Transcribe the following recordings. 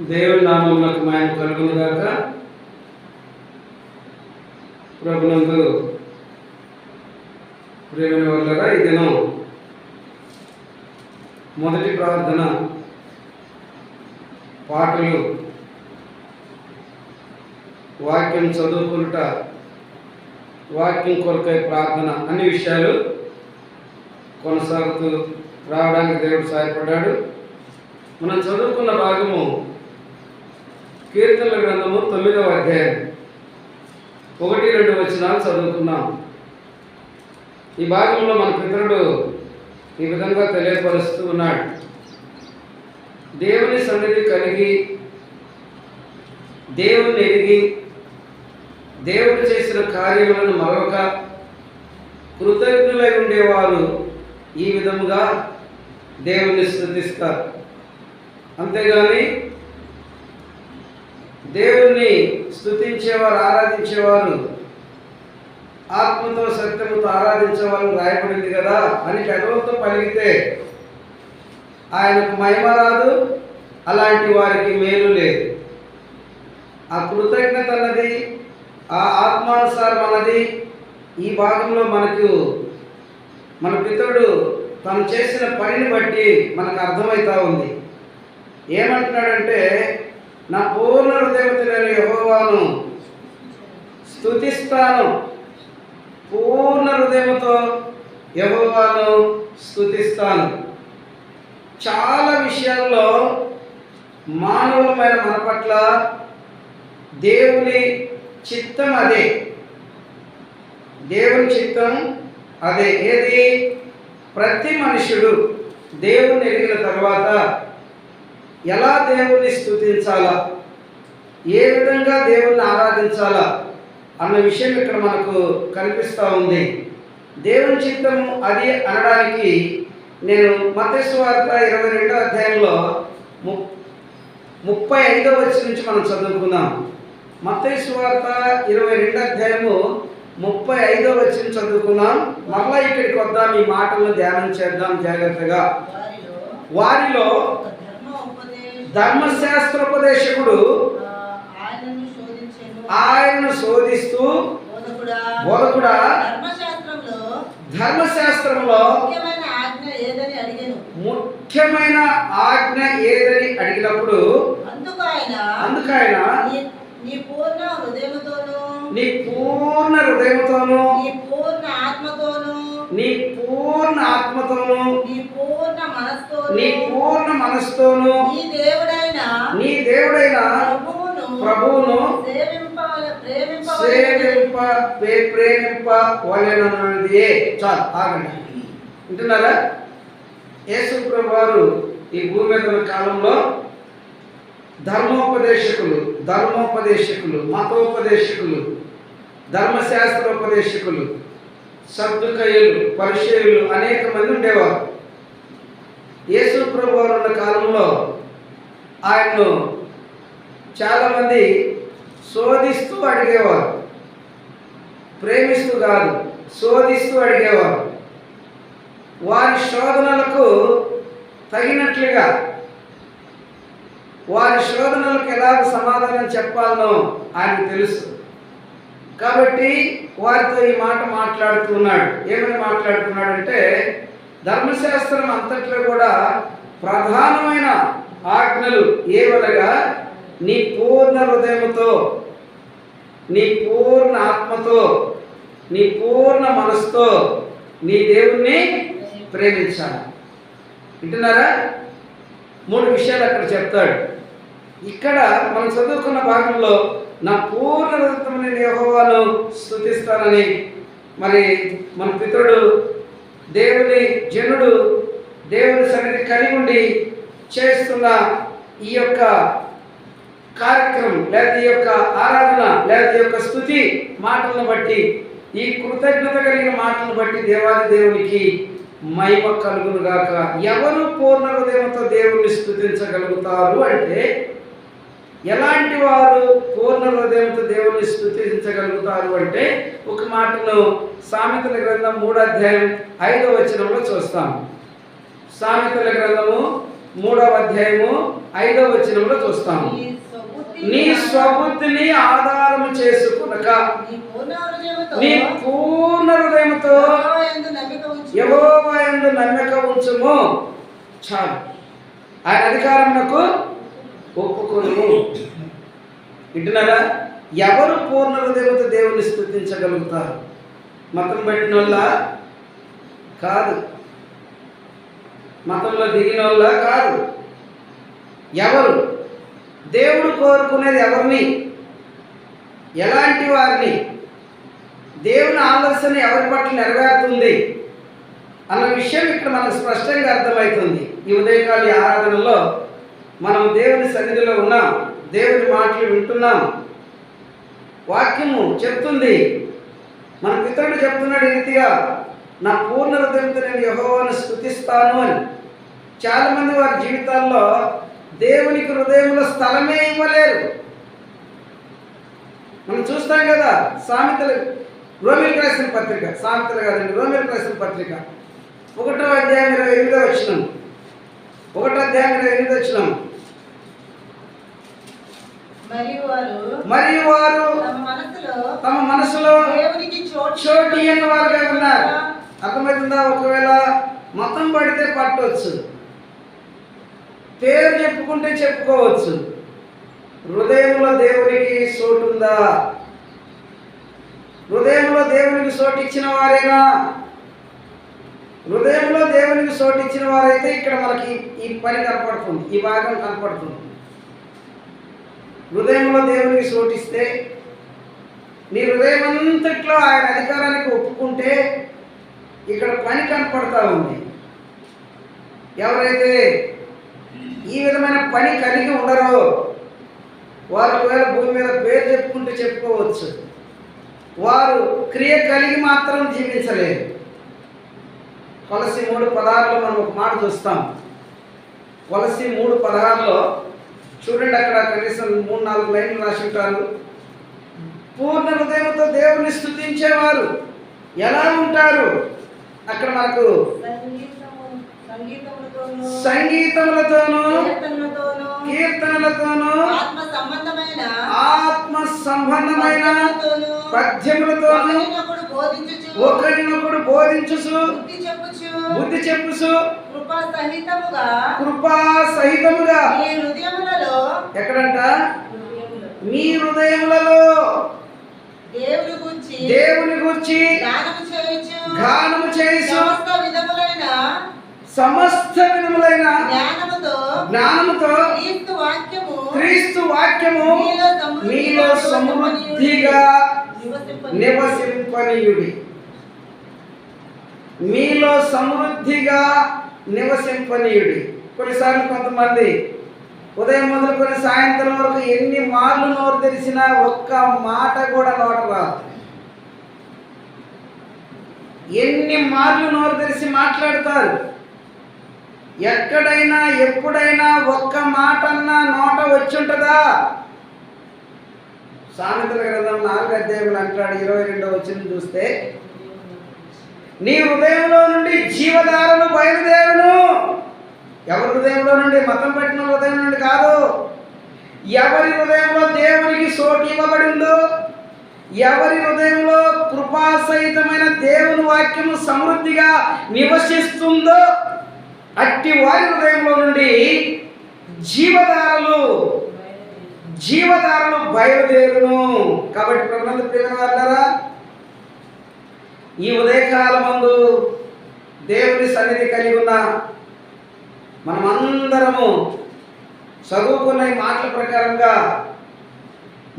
దేవుని నామమునకు మహిమ కలుగును గాక. ప్రభునందు ప్రియమైన వాళ్ళరా, ఈ దినం మొదటి ప్రార్థన పాటలు, వాక్యం చదువుకునుట, వాక్యం కొరకై ప్రార్థన అన్ని విషయాలు కొనసాగుతూ రావడానికి దేవుడు సహాయపడ్డాడు. మనం చదువుకున్న భాగము కీర్తనల గ్రంథము 9వ అధ్యాయం 1-2 వచనాలు చదువుకున్నాం. ఈ భాగంలో మన పితరుడు ఈ విధంగా తెలియపరుస్తూ ఉన్నాడు. దేవుని సన్నిధి కలిగి, దేవుని ఎరిగి, దేవుడు చేసిన కార్యములను మరొక కృతజ్ఞులై ఉండేవారు ఈ విధముగా దేవుని స్తుతిస్తారు. అంతేగాని దేవుణ్ణి స్తుతించేవారు, ఆరాధించేవారు, ఆత్మతో సత్యముతో ఆరాధించేవారు రాయబడింది కదా అని పెదవులతో పలిగితే ఆయనకు మహిమ రాదు, అలాంటి వారికి మేలు లేదు. ఆ కృతజ్ఞత అన్నది, ఆ ఆత్మానుసారం అన్నది ఈ భాగంలో మన పితరుడు తను చేసిన పనిని బట్టి మనకు అర్థమవుతా ఉంది. ఏమంటున్నాడంటే, నా పూర్ణ హృదయంతో నేను యెహోవాను స్తుతిస్తాను, పూర్ణ హృదయంతో యెహోవాను స్తుతిస్తాను. చాలా విషయాల్లో మానవులమైన మన పట్ల దేవుని చిత్తం అదే. దేవుని చిత్తం అదే. ఏది? ప్రతి మనుషుడు దేవుని ఎరిగిన తర్వాత ఎలా దేవుణ్ణి స్తుతించాలా, ఏ విధంగా దేవుణ్ణి ఆరాధించాలా అన్న విషయం ఇక్కడ మనకు కనిపిస్తూ ఉంది. దేవుని చిత్తము అది అనడానికి నేను మత్తయి సువార్త 22వ అధ్యాయంలో 35వ వచనం నుంచి మనం చదువుకుందాం. మత్తయి సువార్త 22వ అధ్యాయము 35వ వచనం చదువుకుందాం. మళ్ళా ఇక్కడికి వద్దాం, ఈ మాటలను ధ్యానం చేద్దాం జాగ్రత్తగా. వారిలో ధర్మశాస్త్రోపదేశకుడు ఆయనను శోధిస్తూ, బోధకుడా, ధర్మశాస్త్రంలో ముఖ్యమైన ఆజ్ఞ ఏదని అడిగినప్పుడు అందుకు ఆయన నీ పూర్ణ హృదయముతోను, నీ పూర్ణ ఆత్మతోను, నీ పూర్ణ మనస్సుతోను నీ దేవుడైన ప్రభువును ప్రేమింపవలెనన్నది. చాలు, ఆగండి. వింటున్నారా? యేసు ప్రభు వారు ఈ భూమి మీద ఉన్న కాలంలో ధర్మోపదేశకులు, మతోపదేశకులు, ధర్మశాస్త్రోపదేశకులు, సద్దుకయ్యులు, పరిసయ్యులు అనేక మంది ఉండేవారు. యేసు ప్రభు వారు ఉన్న కాలంలో ఆయన్ను చాలామంది శోధిస్తూ అడిగేవారు. ప్రేమిస్తూ కాదు, శోధిస్తూ అడిగేవారు. వారి శోధనలకు తగినట్లుగా, వారి శోధనలకు ఎలాగ సమాధానం చెప్పాలనో ఆయన తెలుసు. కాబట్టి వారితో ఈ మాట మాట్లాడుతున్నాడు. ఏమని మాట్లాడుతున్నాడంటే, ధర్మశాస్త్రం అంతట్లో కూడా ప్రధానమైన ఆజ్ఞలు ఏవనగా, నీ పూర్ణ హృదయముతో, నీ పూర్ణ ఆత్మతో, నీ పూర్ణ మనసుతో నీ దేవుణ్ణి ప్రేమించాలి. వింటున్నారా? 3 విషయాలు అక్కడ చెప్తాడు. ఇక్కడ మనం చదువుకున్న భాగంలో నా పూర్ణ హృదయంతో నేను యెహోవాను స్తుతిస్తానని మరి మన పితరుడు, దేవుని జనుడు, దేవుని సన్నిధి కలిగి ఉండి చేస్తున్న ఈ యొక్క కార్యక్రమం, లేదా ఈ యొక్క ఆరాధన, లేదా ఈ యొక్క స్తుతి మాటలను బట్టి, ఈ కృతజ్ఞత కలిగిన మాటలను బట్టి దేవాది దేవునికి మహిమ కలుగును గాక. ఎవరు పూర్ణ హృదయంతో దేవుణ్ణి స్తుతించగలుగుతారు అంటే, ఎలాంటి వారు పూర్ణ హృదయంతో దేవుణ్ణి స్తుతించగలుగుతారు అంటే, ఒక మాటను సామెతల గ్రంథం 3వ అధ్యాయం 5వ వచనంలో చూస్తాం. సామెతల గ్రంథము 3వ అధ్యాయము 5వ వచనంలో చూస్తాము. నీ స్వబుద్ధిని ఆధారము చేసుకునక నీ పూర్ణ హృదయముతో యెహోవా యందు నమ్మిక ఉంచుము. చాలు, ఆయన అధికారమునకు ఒప్పుకొనుము. వింటున్నారా? ఎవరు పూర్ణ హృదయంతో దేవుని స్తుతించగలుగుతారు? మతం పెట్టిన వాళ్ళ కాదు, మతంలో దిగిన వాళ్ళ కాదు. ఎవరు? దేవుడు కోరుకునేది ఎవరిని, ఎలాంటి వారిని, దేవుని ఆలోచన ఎవరి పట్ల నెరవేరుతుంది అన్న విషయం ఇక్కడ మనకు స్పష్టంగా అర్థమవుతుంది. ఈ ఉదయకాల ఆరాధనలో మనం దేవుని సన్నిధిలో ఉన్నాం, దేవుని మాటలు వింటున్నాం. వాక్యము చెప్తుంది, మన పితరుడు చెప్తున్నాడు ఈ రీతిగా, నా పూర్ణ హృదయంతో నేను యెహోవాను స్తుతిస్తాను అని. చాలామంది వారి జీవితాల్లో దేవునికి హృదయంలో స్థలమే ఇవ్వలేరు. మనం చూస్తాం కదా, సామెతలు, రోమీయులకు రాసిన పత్రిక, సామెతలు కాదండి, రోమీయులకు రాసిన పత్రిక 1వ అధ్యాయం 28వ వచనం, 1వ అధ్యాయం 28వ వచనం. మరియు వారు తమ మనసులో చోటు ఇయ్యని వారుగా ఉన్నారు. అర్థమవుతుందా? ఒకవేళ మతం పడితే పట్టవచ్చు, పేరు చెప్పుకుంటే చెప్పుకోవచ్చు, హృదయంలో దేవునికి చోటు ఉందా? హృదయంలో దేవునికి చోటు ఇచ్చిన వారేనా? హృదయంలో దేవునికి చోటు ఇచ్చిన వారైతే ఇక్కడ మనకి ఈ పని కనపడుతుంది, ఈ భాగం కనపడుతుంది. హృదయంలో దేవునికి చోటిస్తే, నీ హృదయం అంతట్లో ఆయన అధికారానికి ఒప్పుకుంటే ఇక్కడ పని కనపడతా ఉంది. ఎవరైతే ఈ విధమైన పని కలిగి ఉండరో వారు ఒకవేళ భూమి మీద పేరు చెప్పుకుంటే చెప్పుకోవచ్చు, వారు క్రియ కలిగి మాత్రం జీవించలేరు. కొలసి 3:16లో మనం ఒక మాట చూస్తాం. కొలసి 3:16లో చూడండి, అక్కడ కనీసం 3-4 లైన్లు రాసి ఉంటారు. పూర్ణ హృదయంతో దేవుని స్తుతించేవారు ఎలా ఉంటారు? అక్కడ మనకు సంగీతములతోనూ కీర్తనలతోనూ ఆత్మ సంబంధమైన పద్యములతోనూ ఒకరినొకడు బోధించుచు బుద్ధి చెప్పుచు కృపా సహితముగా ఎక్కడంట? మీ హృదయములలో దేవుని గూర్చి గానము చేయుచు సమస్త విధములైన జ్ఞానముతో క్రీస్తు వాక్యము మీలో సమృద్ధిగా నివసింపనీయుడి. మీలో సమృద్ధిగా నివసింపనీయుడి. కొన్నిసార్లు కొంతమంది ఉదయం మొదలుకొని సాయంత్రం వరకు ఎన్ని మార్లు నోరు తెరిచినా ఒక్క మాట కూడా నోట రాదు. ఎన్ని మార్లు నోరు తెరిచి మాట్లాడతారు, ఎక్కడైనా ఎప్పుడైనా ఒక్క మాట అన్నా నోట వచ్చుంటుందా? సామెతల గ్రంథం 4వ అధ్యాయంలో అంటాడు, 22వ వచనం చూస్తే, నీ హృదయంలో నుండి జీవధారలు బయలుదేరును. ఎవరి హృదయంలో నుండి? మతం పెట్టిన హృదయం నుండి కాదు. ఎవరి హృదయంలో దేవునికి చోటు ఇవ్వబడి ఉందో, ఎవరి హృదయంలో కృపాసహితమైన దేవుని వాక్యము సమృద్ధిగా నివసిస్తుందో అట్టి వారి హృదయంలో నుండి జీవధారలు బయలుదేరును. కాబట్టి ప్రభునందు ప్రియమైన వారులారా, ఈ ఉదయకాలమందు దేవుని సన్నిధి కలిగి ఉన్న మనమందరము చదువుకున్న ఈ మాటల ప్రకారంగా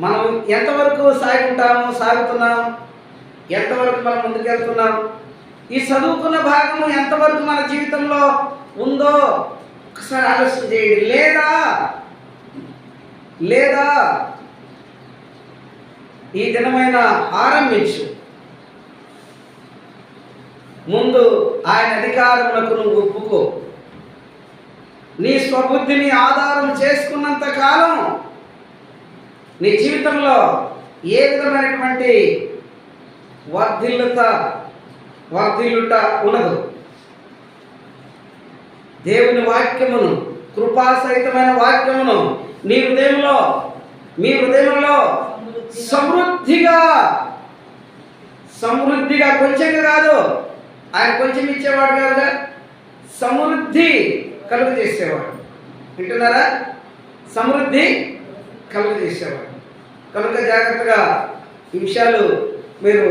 మనం ఎంతవరకు సాగుతున్నాం, ఎంతవరకు మనం ముందుకెళ్తున్నాం, ఈ చదువుకున్న భాగము ఎంతవరకు మన జీవితంలో ఉందో ఒకసారి ఆలోచన చేయండి. లేదా ఈ దినమైన ఆరంభించు. ముందు ఆయన అధికారములకు నువ్వు ఒప్పుకో. నీ స్వబుద్ధిని ఆధారం చేసుకున్నంత కాలం నీ జీవితంలో ఏ విధమైనటువంటి వర్ధిల్లుట ఉండదు. దేవుని వాక్యమును కృపాసహితమైన వాక్యమును నీ హృదయంలో, మీ హృదయంలో సమృద్ధిగా, సమృద్ధిగా, కొంచెంగా కాదు, ఆయన కొంచెం ఇచ్చేవాడు కాదుగా, సమృద్ధి కలుగు చేసేవాడు. వింటున్నారా? సమృద్ధి కలుగు చేసేవాడు. కనుక జాగ్రత్తగా ఈ విషయాలు మీరు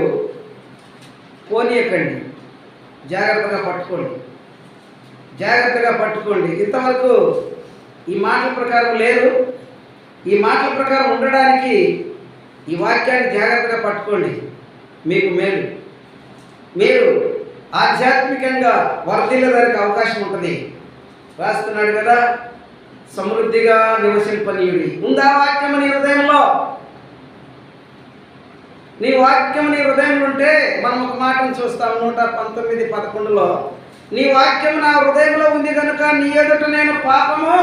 పోనీయకండి, జాగ్రత్తగా పట్టుకోండి, జాగ్రత్తగా పట్టుకోండి. ఇంతవరకు ఈ మాటల ప్రకారం లేదు. ఈ మాటల ప్రకారం ఉండడానికి ఈ వాక్యాన్ని జాగ్రత్తగా పట్టుకోండి, మీకు మేలు. మీరు ఆధ్యాత్మికంగా వర్ధిల్లడానికి అవకాశం ఉంటుంది. రాస్తున్నాడు కదా, సమృద్ధిగా నివసింపనీయుడి. ఉందా వాక్యము నీ హృదయంలో? నీ వాక్యం నీ హృదయంలో ఉంటే మనం ఒక మాటను చూస్తాం 119:11. నీ వాక్యం నా హృదయంలో ఉంది కనుక నీ ఎదుట నేను పాపము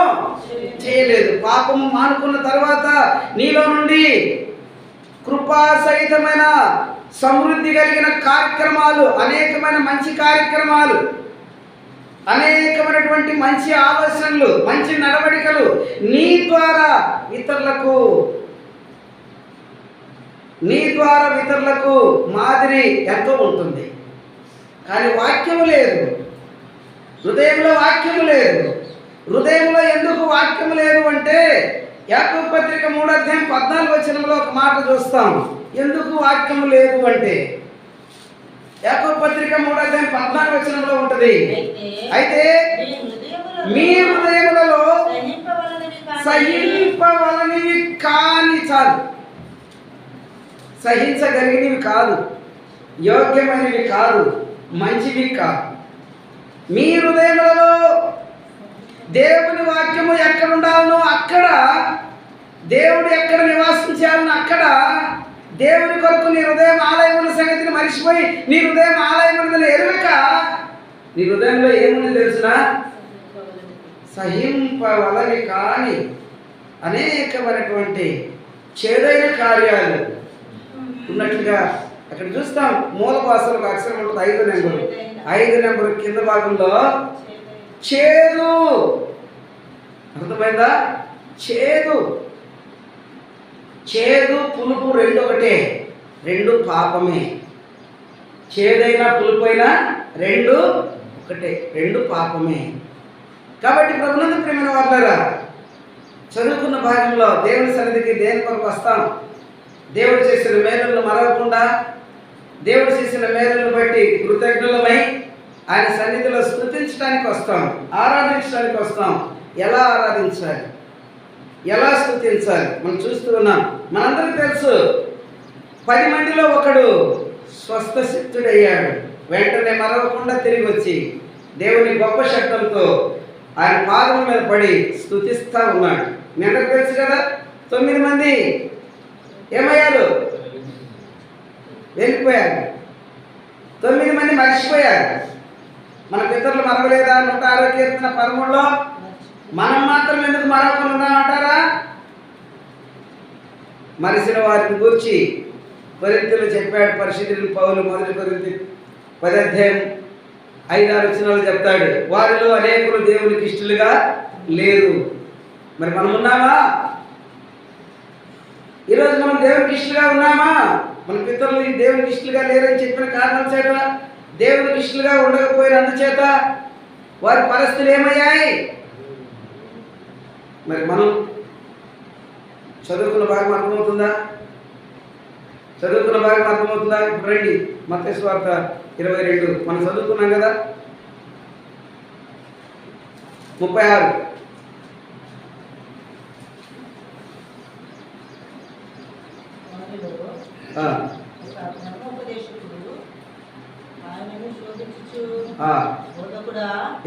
చేయలేదు. పాపము మానుకున్న తర్వాత నీలో నుండి కృపాసహితమైన సమృద్ధి కలిగిన కార్యక్రమాలు, అనేకమైన మంచి కార్యక్రమాలు, అనేకమైనటువంటి మంచి ఆలోచనలు, మంచి నడవడికలు నీ ద్వారా ఇతరులకు మాదిరి ఎంతో ఉంటుంది. కానీ వాక్యము లేదు, హృదయంలో వాక్యము లేదు. హృదయంలో ఎందుకు వాక్యము లేదు అంటే యాకోబు పత్రిక 3:14 ఒక మాట చూస్తాం. ఎందుకు వాక్యము లేదు అంటే యాకోబు పత్రిక 3:14 ఉంటుంది. అయితే మీ హృదయములలో సహింపవలనివి కాని, చాలు, సహించగలిగినవి కాదు, యోగ్యమైనవి కాదు, మంచివి కాదు. మీ హృదయములలో దేవుని వాక్యము ఎక్కడ ఉండాలనో అక్కడ, దేవుడు ఎక్కడ నివాసం చేయాలనో అక్కడ, దేవుని కొరకు నీ హృదయం ఆలయముల సంగతిని మరిచిపోయి నీ హృదయం ఆలయములను ఎరుగక నీ హృదయంలో ఏముంది తెలుసునా? సహింపవలని కాని అనేకమైనటువంటి చేదైన కార్యాలు ఉన్నట్లుగా అక్కడ చూస్తాం. మూల భాషలో ఒక అక్షరం ఉంటుంది, 5 నెంబరు. 5 నెంబరు కింద భాగంలో చేదు. అర్థమైందా? చేదు, చేదు, పులుపు రెండు ఒకటే, రెండు పాపమే. చేదైనా పులుపైనా రెండు ఒకటే, రెండు పాపమే. కాబట్టి ప్రభునందు ప్రియమైన వారులారా, చదువుకున్న భాగంలో దేవుని సన్నిధికి దేని కొరకు వస్తాం? దేవుడు చేసిన మేలులను మరవకుండా, దేవుడు చేసిన మేలులను బట్టి కృతజ్ఞులమై ఆయన సన్నిధిలో స్తుతించడానికి వస్తాం, ఆరాధించడానికి వస్తాం. ఎలా ఆరాధించాలి, ఎలా స్తుతించాలి మనం చూస్తూ ఉన్నాం. మనందరికీ తెలుసు, 10 మందిలో ఒకడు స్వస్థసిద్ధుడయ్యాడు. వెంటనే మరవకుండా తిరిగి వచ్చి దేవుని గొప్ప శబ్దంతో ఆయన పాదం మీద పడి స్తుతిస్తూ ఉన్నాడు. మీ అందరికీ తెలుసు కదా, 9 మంది ఏమయ్యారు? వెళ్ళిపోయారు. 9 మంది మర్చిపోయారు. మన పితరులు మరవలేదా? 106వ కీర్తన 13లో మనం మాత్రం ఎందుకు మరవకుండా అంటారా? మరిసిన వారిని గూర్చి కొరింథీయులు చెప్పాడు పరిశుద్ధుడు పౌలు. 1 కొరింథీ 10:5-6 చెప్తాడు, వారిలో అనేకులు దేవునికి ఇష్టలుగా లేరు. మరి మనం ఉన్నామా? ఈరోజు మనం దేవునికి ఇష్టలుగా ఉన్నామా? మన పితరులు దేవునికి ఇష్టలుగా లేరని చెప్పిన కారణం చేత, దేవునికి ఇష్టలుగా ఉండకపోయినందుచేత వారి పరిస్థితులు ఏమయ్యాయి? మరి మనం చదువుకున్న భాగం అర్థమవుతుందా? ఇప్పుడు రండి, మత్తయి సువార్త 22 మనం చదువుకున్నాం కదా, 36.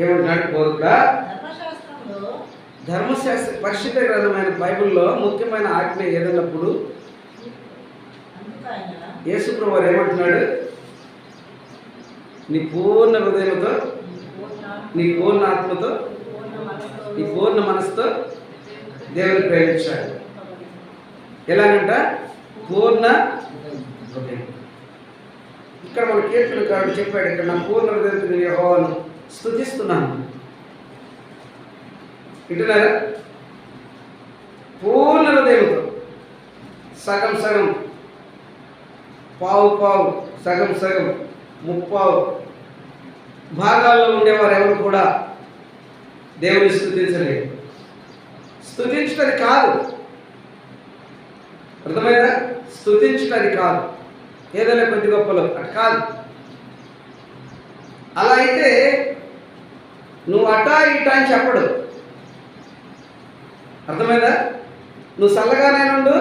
ఏమంటున్నాడు బోధకుడా? ధర్మశాస్త్ర పరిశుద్ధ గ్రంథమైన బైబిల్లో ముఖ్యమైన ఆజ్ఞ ఏదన్నప్పుడు యేసు ప్రభువు వారు ఏమంటున్నాడు? నీ పూర్ణ హృదయంతో, నీ పూర్ణ ఆత్మతో, నీ పూర్ణ మనసుతో దేవుని ప్రేమించాడు. ఎలాగంట? పూర్ణ హృదయం. ఇక్కడ మన కీర్తనకారుడు చెప్పాడు, ఇక్కడ నా పూర్ణ హృదయంతో నేను యెహోవాను స్తుతిస్తున్నాను. వింటున్నారా? పూర్ణ హృదయంతో, సగం సగం, పావు పావు, సగం సగం, ముప్పావు భాగాల్లో ఉండేవారు ఎవరు కూడా దేవుని స్తుతించలేదు. స్తుతించుటది కాదు, అర్థమైందా? స్తుతించుటది కాదు, ఏదైనా కొద్ది గొప్పలు అటు కాదు. అలా అయితే నువ్వు అటా ఇటా అని చెప్పడు, అర్థమైందా? నువ్వు చల్లగానే ఉండు,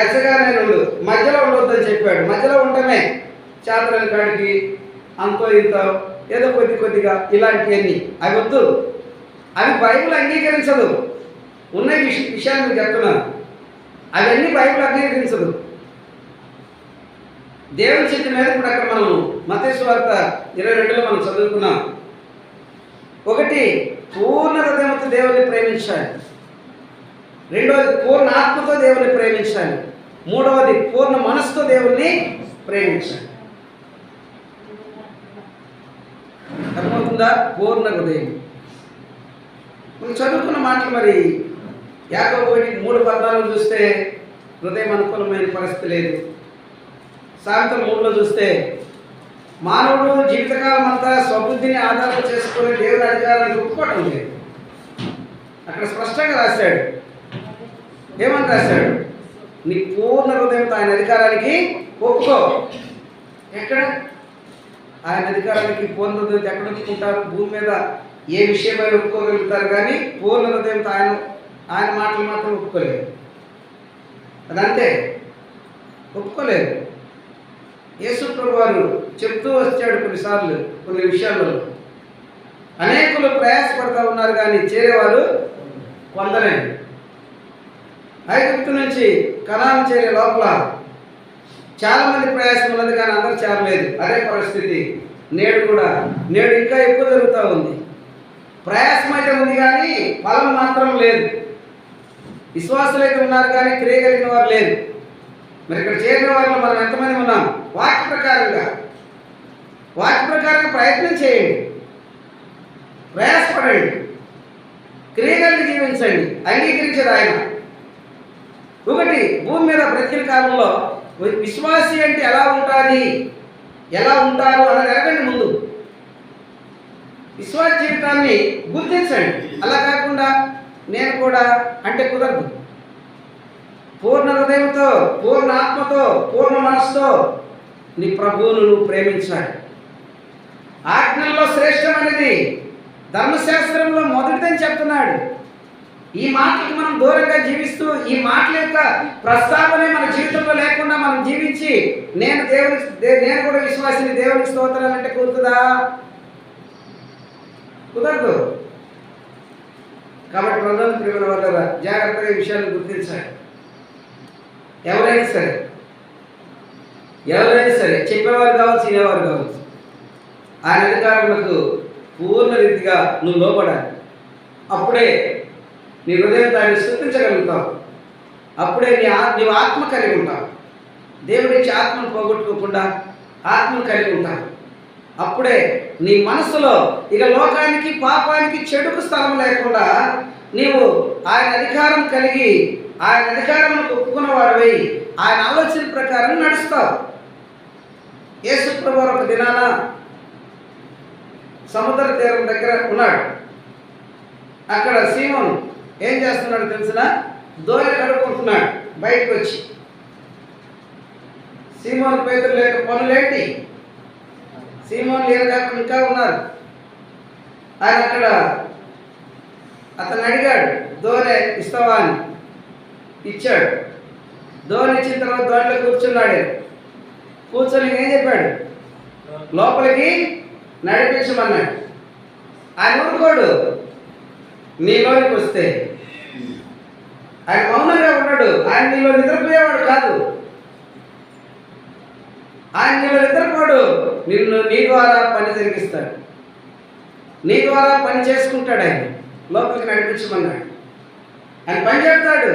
ఎచ్చగానే ఉండు, మధ్యలో ఉండొద్దని చెప్పాడు. మధ్యలో ఉండటమే చేతలని కాడికి అంతో ఇంత ఏదో కొద్ది కొద్దిగా ఇలాంటివన్నీ అవి వద్దు. అవి బైబిల్ అంగీకరించదు. ఉన్న విషయాన్ని మీకు చెప్తున్నాను, అవన్నీ బైబిల్ అంగీకరించదు. దేవుని చిత్తం మీద ఇప్పుడు అక్కడ మనం మత్తయి సువార్త 22లో మనం చదువుకున్నాం. ఒకటి, పూర్ణ హృదయంతో దేవుని ప్రేమించాలి. రెండవది, పూర్ణ ఆత్మతో దేవుని ప్రేమించాలి. మూడవది, పూర్ణ మనసుతో దేవుణ్ణి ప్రేమించాలి. అర్థమవుతుందా? పూర్ణ హృదయం. మనం చదువుకున్న మాటలు మరి యాకోబు 1:3-14 చూస్తే హృదయం అనుకూలమైన పరిస్థితి లేదు. సాయంత్రం 3లో చూస్తే మానవుడు జీవితకాలం అంతా స్వబుద్ధిని ఆధారం చేసుకుని దేవుని అధికారానికి ఒప్పుకోవటం లేదు. అక్కడ స్పష్టంగా రాశాడు. ఏమని రాశాడు? నీ పూర్ణ హృదయంతో ఆయన అధికారానికి ఒప్పుకో. ఎక్కడ ఆయన అధికారానికి పూర్ణ హృదయంతో ఎక్కడ ఒప్పుకుంటారు? భూమి మీద ఏ విషయమైనా ఒప్పుకోగలుగుతారు, కానీ పూర్ణ హృదయంతో ఆయన మాటలు మాత్రం ఒప్పుకోలేదు. అదంతే, ఒప్పుకోలేదు. యేసు ప్రభు వారు చెప్తూ వచ్చాడు కొన్నిసార్లు కొన్ని విషయాలలో. అనేకులు ప్రయాసపడుతూ ఉన్నారు కానీ చేరేవారు కొందరే. ఐగుప్తు నుంచి కనాను చేరే లోపల చాలామంది ప్రయాసం ఉన్నది కానీ అందరూ చేరలేదు. అదే పరిస్థితి నేడు ఇంకా ఎక్కువ జరుగుతూ ఉంది. ప్రయాసం అయితే ఉంది కానీ ఫలం మాత్రం లేదు. విశ్వాసులు అయితే ఉన్నారు కానీ క్రియగలిగిన వారు లేదు. మరి ఇక్కడ చేరిన వారిలో మనం ఎంతమంది ఉన్నాం? వాక్య ప్రకారంగా ప్రయత్నం చేయండి, ప్రయాసపడండి, క్రియగలిగి జీవించండి, అంగీకరించేది ఆయన. ఒకటి, భూమి మీద బ్రతికిన కాలంలో విశ్వాసి అంటే ఎలా ఉంటుంది, ఎలా ఉంటారు అన్నది ఎరగండి. ముందు విశ్వాస జీవితాన్ని గుర్తించండి. అలా కాకుండా నేను కూడా అంటే కుదరదు. పూర్ణ హృదయంతో, పూర్ణ ఆత్మతో, పూర్ణ మనసుతో నీ ప్రభువును నువ్వు ప్రేమించాలి. ఆజ్ఞల్లో శ్రేష్టమైనది ధర్మశాస్త్రంలో మొదటిదని చెప్తున్నాడు. ఈ మాటలకు మనం దూరంగా జీవిస్తూ ఈ మాటల యొక్క ప్రస్తావనే మన జీవితంలో లేకుండా మనం జీవించి నేను కూడా విశ్వాసిని, దేవునికి స్తోత్రాలు అంటే కుదురుతుందా? కుదరదు. కాబట్టి ప్రధాన ప్రేమ వల్ల జాగ్రత్తగా ఈ విషయాన్ని గుర్తించాలి. ఎవరైనా సరే చెప్పేవారు కావచ్చు, వినేవారు కావచ్చు, ఆయన అధికారులకు పూర్ణ రీతిగా నువ్వు లోపడాలి. అప్పుడే నీ హృదయం దాన్ని స్తుతించగలుగుతావు. అప్పుడే నీవు ఆత్మ కలిగి ఉంటావు. దేవుడిచ్చి ఆత్మను పోగొట్టుకోకుండా ఆత్మను కలిగి ఉంటావు. అప్పుడే నీ మనసులో ఇక లోకానికి, పాపానికి, చెడుకు స్థలం లేకుండా నీవు ఆయన అధికారం కలిగి ఆయన అధికారానికి ఒప్పుకున్నవాడివై ఆయన ఆలోచన ప్రకారం నడుస్తావు. యేసు ప్రభువు ఒక దినాన సముద్ర తీరం దగ్గర ఉన్నాడు. అక్కడ సీమోను ఏం చేస్తున్నాడు తెలిసిన? దోణి కడుక్కుంటున్నాడు. బయటకు వచ్చి సీమోను పేతురు లేక పనులేంటి? సీమోను లేరు కాకుండా ఇంకా ఉన్నారు. ఆయన అక్కడ అతను అడిగాడు, దోణి ఇస్తావా అని. ఇచ్చాడు. దోణి ఇచ్చిన తర్వాత దోణిలో కూర్చున్నాడు. కూర్చొని ఏం చెప్పాడు? లోపలికి నడిపించమన్నాడు. ఆయన ఊరుకోడు. నీలోనికి వస్తే ఆయన మౌనంగా ఉన్నాడు. ఆయన నీలో నిద్రపోయేవాడు కాదు. ఆయన నీలో నిద్రపోడు. నీ ద్వారా పని జరిగిస్తాడు. నీ ద్వారా పని చేసుకుంటాడు. ఆయన లోపలికి నడిపించమన్నాడు. ఆయన పని చెప్తాడు.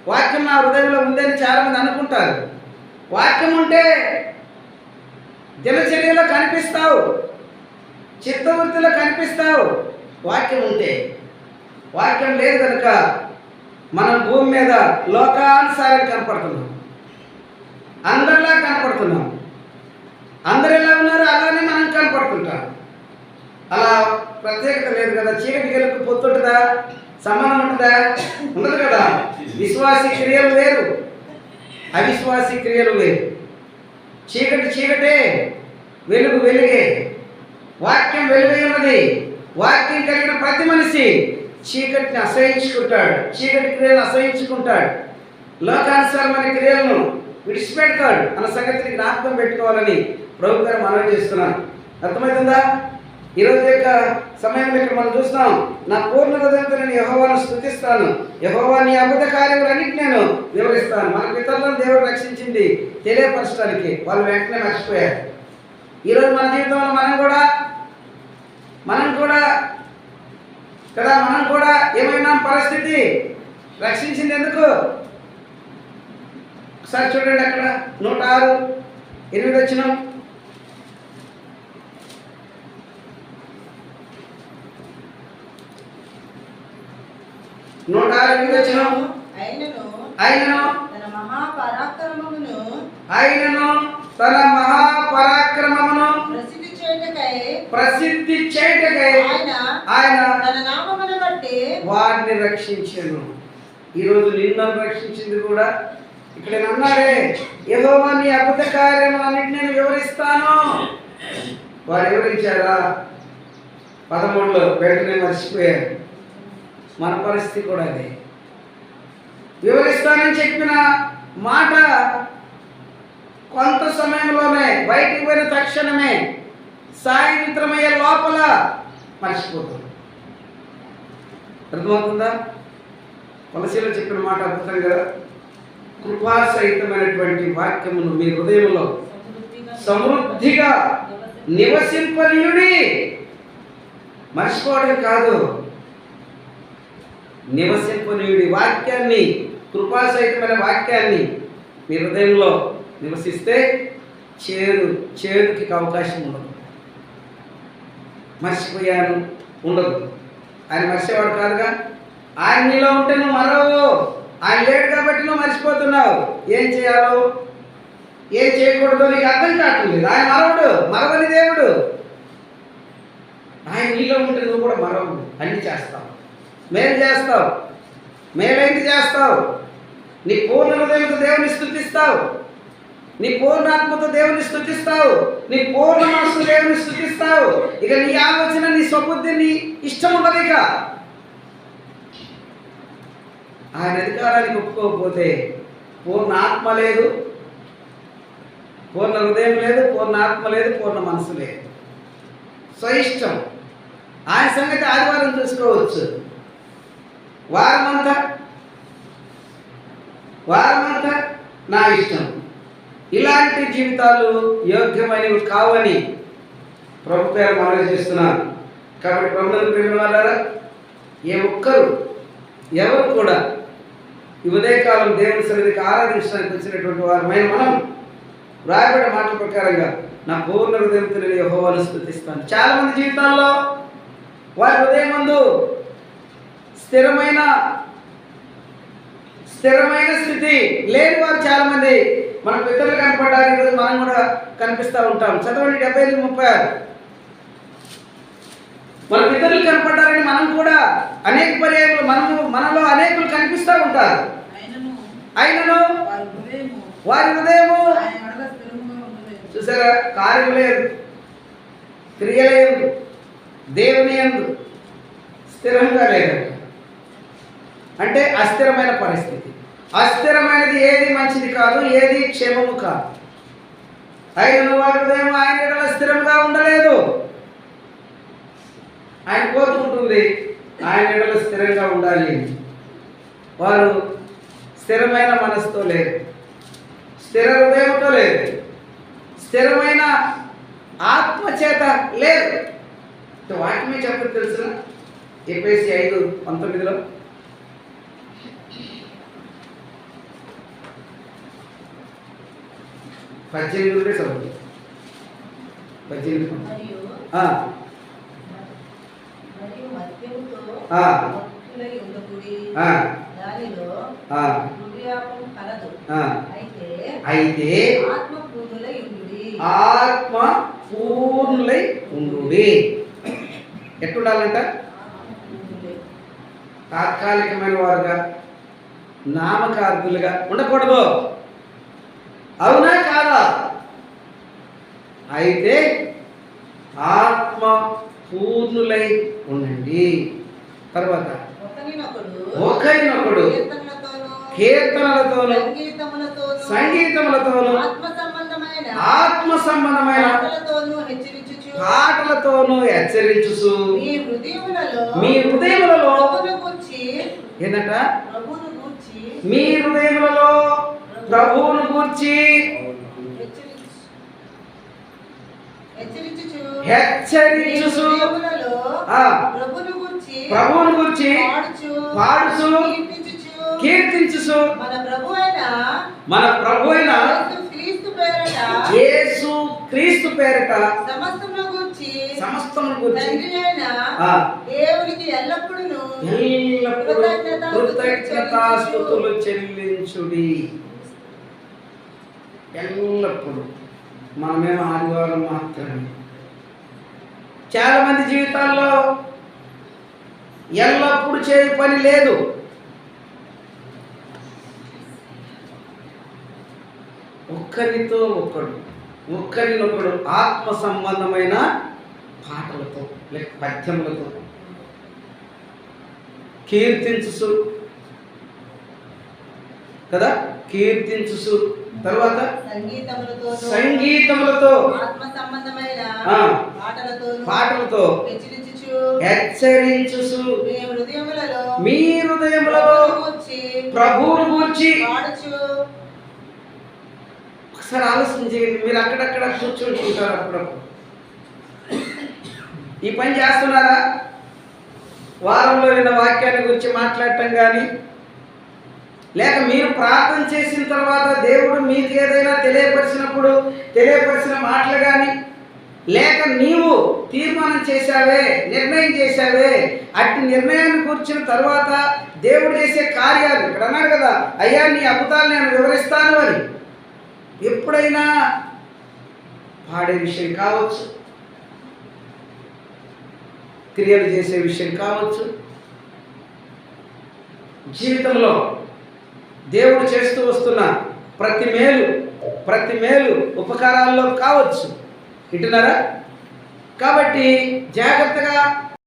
వాక్యం నా హృదయంలో ఉందని చాలామంది అనుకుంటారు. వాక్యం ఉంటే దినచర్యలో కనిపిస్తావు, చిత్తవృత్తిలో కనిపిస్తావు. వాక్యం ఉంటే వాక్యం లేదు కనుక మనం భూమి మీద లోకానుసారం కనపడుతున్నాం, అందరిలా కనపడుతున్నాం. అందరు ఎలా ఉన్నారో అలానే మనం కనపడుతుంటాం. అలా ప్రత్యేకత లేదు కదా. చీకటి గెలుపు పొత్తుంటుందా? సంబంధం ఉంటుందా? ఉండదు కదా. విశ్వాసి క్రియలు వేరు, అవిశ్వాసి క్రియలు వేరు. చీకటి చీకటే, వెలుగు వెలుగే. వాక్యం వెలుగై ఉన్నది. వాక్యం కలిగిన ప్రతి మనిషి చీకటిని అసహించుకుంటాడు, చీకటి క్రియలను అసహించుకుంటాడు, లోకానుసారమైన క్రియలను విడిచిపెడతాడు అన్న సంగతిని జ్ఞాపకం పెట్టుకోవాలని ప్రభు గారు మనవి చేస్తున్నాను. అర్థమవుతుందా? ఈరోజు యొక్క సమయంలో ఇక్కడ మనం చూస్తున్నాం, నా పూర్ణ హృదయంతో నేను యెహోవాను స్తుతిస్తాను, యెహోవా నీ అద్భుత కార్యములన్నిటిని నేను వివరిస్తాను. మన పితరులను దేవుడు రక్షించింది తెలియపరచడానికి, వాళ్ళు వెంటనే మర్చిపోయారు. ఈరోజు మన జీవితంలో మనం కూడా కదా, మనం కూడా ఏమైనా పరిస్థితి రక్షించింది ఎందుకు? ఒకసారి చూడండి, అక్కడ 106:8 వచనం. ఆయనను తన మహాపరాక్రమమును ప్రసిద్ధి చేయుటకై ఆయన వారిని రక్షించెను. ఈరోజు నిన్ను రక్షించింది కూడా ఇక్కడ అన్నాడే, యెహోవా నీ అద్భుత కార్యములన్నిటిని నేను వివరిస్తాను. వారు వివరించారా? 13లో వెంటనే మర్చిపోయారు. మన పరిస్థితి కూడా అదే. వివరిస్తానని చెప్పిన మాట కొంత సమయంలోనే, బయటికి పోయిన తక్షణమే, సాయంత్రమయ్యే లోపల మర్చిపోతుంది. అర్థమవుతుందా? కొలసీలో చెప్పిన మాట అద్భుతం కదా. కృపాసహితమైనటువంటి వాక్యమును మీ హృదయంలో సమృద్ధిగా నివసింపనీయుడి. మర్చిపోవడం కాదు, నివసింపనీయుడి. వాక్యాన్ని, కృపాసహితమైన వాక్యాన్ని మీ హృదయంలో నివసిస్తే చేదుకి అవకాశం ఉండదు. మర్చిపోయాను ఉండదు. ఆయన మర్చేవాడు కాదుగా. ఆయన నీలో ఉంటే నువ్వు మరవు. ఆయన లేడు కాబట్టి నువ్వు మర్చిపోతున్నావు. ఏం చేయాలో ఏం చేయకూడదో నీకు అర్థం కావట్లేదు. ఆయన మరవని దేవుడు. ఆయన నీలో ఉంటే నువ్వు కూడా మరవు. అన్ని చేస్తావు, మేలు చేస్తావు, మేలైంది చేస్తావు. నీ పూర్ణ హృదయంతో దేవుని స్తుతిస్తావు, నీ పూర్ణాత్మతో దేవుని స్తుతిస్తావు, నీ పూర్ణ మనసు దేవుని స్తుతిస్తావు. ఇక నీ ఆలోచన, నీ స్వబుద్ధి, నీ ఇష్టం ఉండదు. ఇక ఆయన అధికారానికి ఒప్పుకోకపోతే పూర్ణ ఆత్మ లేదు, పూర్ణ హృదయం లేదు, పూర్ణ ఆత్మ లేదు, పూర్ణ మనసు లేదు. స్వయిష్టం. ఆయన సంగతి ఆదివారం చూసుకోవచ్చు. వారమంతా నా ఇష్టం. ఇలాంటి జీవితాలు యోగ్యమైనవి కావని ప్రభు పేరు మనవి చేస్తున్నాను. కాబట్టి ప్రభువుని ప్రేమ వాళ్ళారా, ఎవరు కూడా ఈ ఉదయకాలం దేవుని సన్నిధికి ఆరాధించడానికి వచ్చినటువంటి వారమైన మనం రాయబడిన మాటల ప్రకారంగా నా పూర్ణ హృదయంతో నేను యెహోవాను స్తుతిస్తాను. చాలా మంది జీవితాల్లో వారి హృదయం ముందు స్థిరమైన స్థితి లేని వారు చాలా మంది మన పితరులు కనపడ్డారు. ఈరోజు మనం కూడా కనిపిస్తూ ఉంటాం. చదవండి 75:36. మన పితరులు కనపడ్డారని మనం కూడా అనేక పర్యాయాలు మనలో అనేకులు కనిపిస్తూ ఉంటారు. అయినను వారి హృదయము చూసారా, కార్యం లేదు, క్రియలేదు, దేవుని యందు స్థిరంగా లేదు. అంటే అస్థిరమైన పరిస్థితి. అస్థిరమైనది ఏది మంచిది కాదు, ఏది క్షేమము కాదు. అయినను వారి హృదయం ఆయన ఎడల స్థిరంగా ఉండలేదు. ఆయన కోరుకుంటుంది ఆయన ఎడల స్థిరంగా ఉండాలి. వారు స్థిరమైన మనసుతో లేరు, స్థిర హృదయంతో లేరు, స్థిరమైన ఆత్మచేత లేరు. వాక్యమే చెప్పదు తెలుసు. ఎఫెసీ 5:19 18 చదువు. 18 భయభక్తులై ఉండకుడి. ఆ, దానిలో ఆ, హృదయాపం కలదు. ఆ. అయితే ఆత్మ పూర్ణులై ఉండుడి. ఆత్మ పూర్ణులై ఉండుడి. ఎట్టుండాలంట? ఆత్మ పూర్ణులై. తాత్కాలికమైన వారుగా, నామకార్థులుగా ఉండకూడదు. అవునా కాదా? అయితే ఆత్మ పూర్ణులై ఉండండి. తర్వాత ఒకరినొకడు కీర్తనలతోను సంగీతములతోను ఆత్మ సంబంధమైన పాటలతోను హెచ్చరించుచు మీ హృదయములలో ఏంటంట? మీ హృదయములలో ప్రభువును గూర్చి హెచ్చరించుచు ప్రభువును గూర్చి పాడుచు కీర్తించుచు మన ప్రభు అయిన యేసు క్రీస్తు పేరట సమస్తమును గూర్చి దేవునికి ఎల్లప్పుడూ కృతజ్ఞతాస్తుతులు చెల్లించుడి. ఎల్లప్పుడూ. మనమేమో ఆదివారం మాత్రమే. చాలా మంది జీవితాల్లో ఎల్లప్పుడూ చేయ పని లేదు. ఒక్కరితో ఒక్కరినొకడు ఆత్మ సంబంధమైన పాటలతో లేక పద్యములతో కీర్తించుసు కదా, కీర్తించుసు. తర్వాత సంగీతములతో పాటలతో హెచ్చరించుసు మీ హృదయములలో ప్రభువును గూర్చి. ఒకసారి ఆలోచన చేయండి. మీరు అక్కడక్కడ కూర్చుంటుంటారు, అప్పుడప్పుడు ఈ పని చేస్తున్నారా? వారంలో విన్న వాక్యాన్ని గురించి మాట్లాడటం కానీ, లేక మీరు ప్రార్థన చేసిన తర్వాత దేవుడు మీకు ఏదైనా తెలియపరిచిన మాటలు కానీ, లేక నీవు తీర్మానం చేశావే, నిర్ణయం చేశావే, అట్టి నిర్ణయాన్ని కూర్చున్న తర్వాత దేవుడు చేసే కార్యాలు ఇక్కడ అన్నాడు కదా, అయ్యా నీ అద్భుతాలు నేను వివరిస్తాను అని. ఎప్పుడైనా పాడే విషయం కావచ్చు, క్రియలు చేసే విషయం కావచ్చు, జీవితంలో దేవుడు చేస్తూ వస్తున్న ప్రతి మేలు ఉపకారాల్లో కావచ్చు. వింటున్నారా? కాబట్టి జాగ్రత్తగా